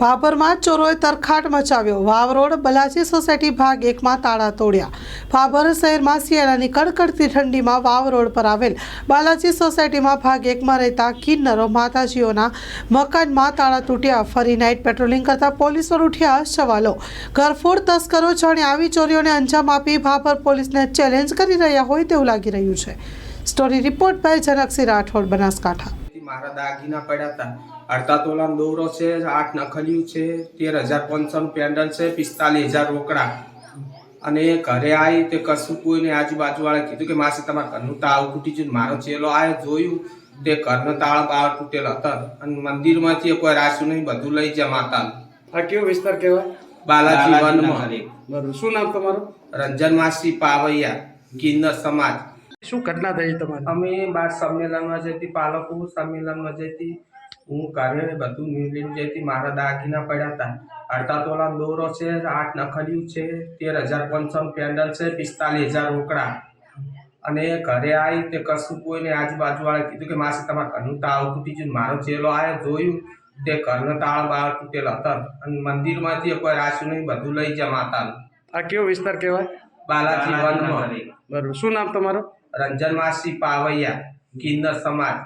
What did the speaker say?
ભાભરમાં ચોરોએ તરખાટ મચાવ્યો। વાવ road Balaji society ભાગ 1માં તાળા તોડ્યા। ભાભર શહેરમાં શિયાળાની કડકડતી ઠંડીમાં વાવ રોડ પર આવેલ બાલાજી સોસાયટીમાં ભાગ 1માં રહેતા કિન્નરો માતાજીઓના મકાનમાં તાળા તૂટ્યા। ફરી નાઇટ પેટ્રોલિંગ કરતા પોલીસ પર ઉઠ્યા સવાલો। ઘરફોડ તસ્કરો જાણે આવી ચોરીઓને અંજામ આપી ભાભર પોલીસને ચેલેન્જ કરી રહ્યા હોય તેવું લાગી રહ્યું છે। Story report by Janaksinh Rathod, Banaskantha. मारा दागीना पड़ा था। 18 तोला दौरो से 8 नखलिયું છે, 13,500 પેન્ડલ છે, 45,000 રોકડા। અને ઘરે આવી તે કશું કોઈને આજુબાજુવાળા કીધું કે માસી તમારા ઘરનું તાળું તૂટી ગયું। મારો ચેલો આવ્યો, જોયું તે ઘરનો તાળો બાળ તૂટેલો હતો અને મંદિરમાંથી કોઈ રાખ્યું નહીં, બધું લઈ જા માતાનું। આ કેવો વિસ્તાર કહેવાય? બાલાજી વનમાં। બરોબર, શું નામ તમારું? રંજન માસી પાવૈયા, કિન્નર સમાજ। શું ઘટના થઈ તમારી? અમે બાર સંમેલનમાં જતી, પાલકો સંમેલનમાં જતી, હું ઘરે બધું લઈને જતી। મારા દાગીના પડ્યા હતા। 18 તોલા દોરો છે, 8 નખલિયું છે, 13,500 પેન્ડલ છે, 45,000 રોકડા। અને ઘરે આવી તે કશું કોઈને આજુબાજુવાળા કીધું કે માસી તમારા ઘરનું તાળું તૂટી ગયું। મારો ચેલો આવ્યો, જોયું તે ઘરનો તાળો બાળ તૂટેલો હતો અને મંદિરમાંથી કોઈ રાખ્યું નહીં, બધું લઈ જા માતાનું। આ કેવો વિસ્તાર કહેવાય? બાલાજી વનમાં। બરોબર, શું નામ તમારું? રંજન માસી પાવૈયા, કિન્નર સમાજ।